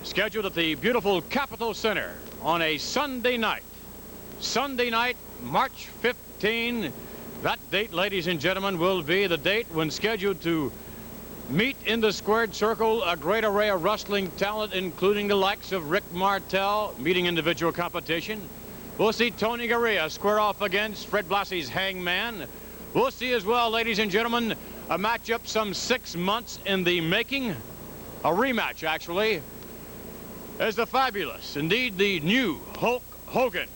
scheduled at the beautiful Capitol Center on a Sunday night. Sunday night, March 15. That date, ladies and gentlemen, will be the date when scheduled to meet in the squared circle a great array of wrestling talent, including the likes of Rick Martel, meeting individual competition. We'll see Tony Garea square off against Fred Blassie's Hangman. We'll see as well, ladies and gentlemen, a matchup some 6 months in the making. A rematch, actually, as the fabulous, indeed the new Hulk Hogan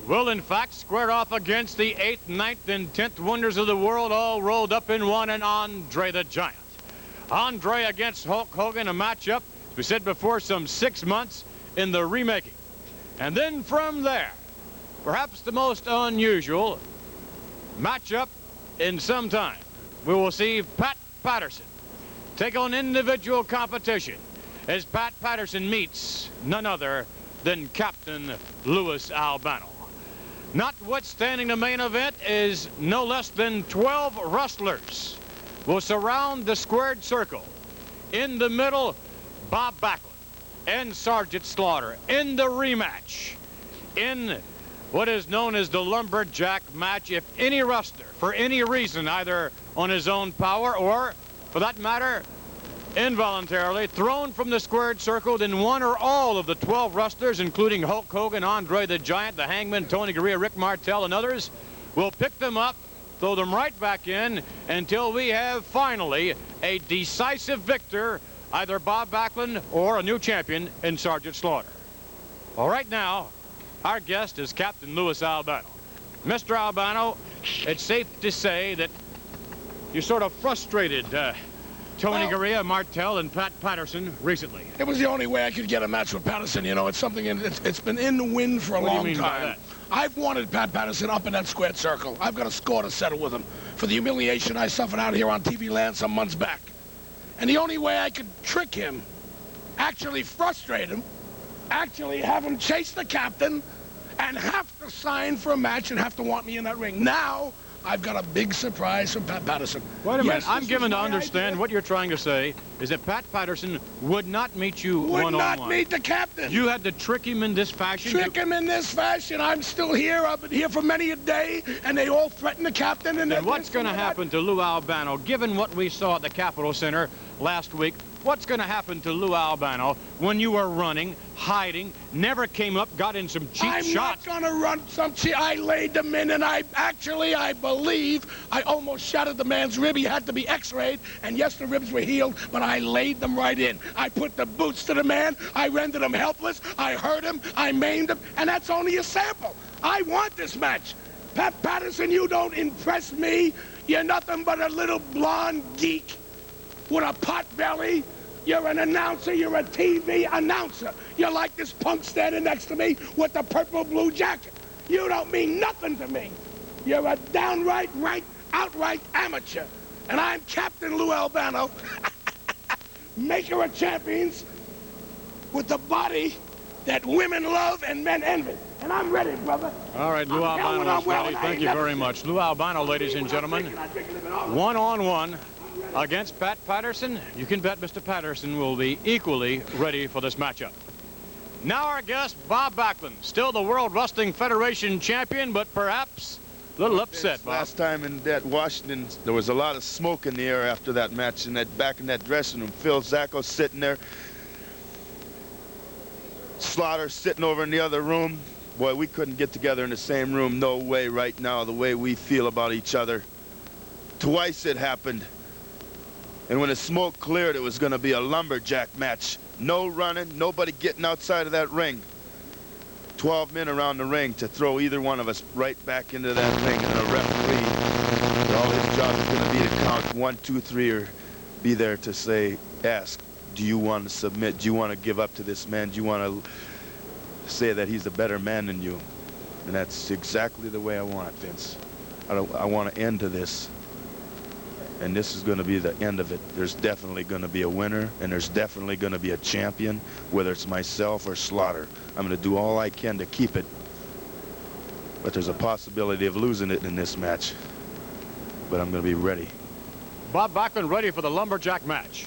will in fact square off against the 8th, 9th, and 10th wonders of the world, all rolled up in one, and Andre the Giant. Andre against Hulk Hogan, a matchup, as we said before, some 6 months in the remaking. And then from there, perhaps the most unusual matchup in some time, we will see Pat Patterson take on individual competition as Pat Patterson meets none other than Captain Louis Albano. Notwithstanding, the main event is no less than 12 wrestlers will surround the squared circle. In the middle, Bob Backlund and Sergeant Slaughter in the rematch. In what is known as the lumberjack match, if any wrestler, for any reason, either on his own power or, for that matter, involuntarily thrown from the squared circle, then one or all of the 12 wrestlers, including Hulk Hogan, Andre the Giant, the Hangman, Tony Garea, Rick Martel, and others, will pick them up, throw them right back in until we have finally a decisive victor, either Bob Backlund or a new champion in Sergeant Slaughter. All right, now, our guest is Captain Louis Albano. Mr. Albano, it's safe to say that you sort of frustrated Tony Garea, Martel, and Pat Patterson recently. It was the only way I could get a match with Patterson. You know, it's something, it's been in the wind for a long time. What do you mean by that? I've wanted Pat Patterson up in that squared circle. I've got a score to settle with him for the humiliation I suffered out here on TV land some months back. And the only way I could trick him, actually frustrate him, actually have him chase the captain and have to sign for a match and have to want me in that ring. Now, I've got a big surprise from Pat Patterson. Wait a minute. I'm given to understand what you're trying to say is that Pat Patterson would not meet you one-on-one. Would not meet the captain. You had to trick him in this fashion? Trick him in this fashion. I'm still here. I've been here for many a day, and they all threaten the captain. And what's going to happen to Lou Albano, given what we saw at the Capitol Center last week? What's going to happen to Lou Albano when you were running, hiding, never came up, got in some cheap shots? I'm not going to run some cheap. I laid them in, and I believe I almost shattered the man's rib. He had to be x-rayed, and yes, the ribs were healed, but I laid them right in. I put the boots to the man. I rendered him helpless. I hurt him. I maimed him, and that's only a sample. I want this match. Pat Patterson, you don't impress me. You're nothing but a little blonde geek with a pot belly. You're an announcer. You're a TV announcer. You're like this punk standing next to me with the purple blue jacket. You don't mean nothing to me. You're a downright, outright amateur. And I'm Captain Lou Albano, maker of champions, with the body that women love and men envy. And I'm ready, brother. All right, Lou Albano is ready. Thank you very much. Lou Albano, ladies and gentlemen, one-on-one against Pat Patterson. You can bet Mr. Patterson will be equally ready for this matchup. Now our guest, Bob Backlund, still the World Wrestling Federation champion, but perhaps a little upset, Bob. Last time in that Washington, there was a lot of smoke in the air after that match, and back in that dressing room. Phil Zacco sitting there, Slaughter sitting over in the other room. Boy, we couldn't get together in the same room. No way right now, the way we feel about each other. Twice it happened. And when the smoke cleared, it was going to be a lumberjack match. No running, nobody getting outside of that ring. 12 men around the ring to throw either one of us right back into that ring. And the referee, all his job is going to be to count 1, 2, 3, or be there to say, ask, do you want to submit? Do you want to give up to this man? Do you want to say that he's a better man than you? And that's exactly the way I want it, Vince. I want to end to this. And this is going to be the end of it. There's definitely going to be a winner, and there's definitely going to be a champion, whether it's myself or Slaughter. I'm going to do all I can to keep it. But there's a possibility of losing it in this match. But I'm going to be ready. Bob Backlund ready for the lumberjack match.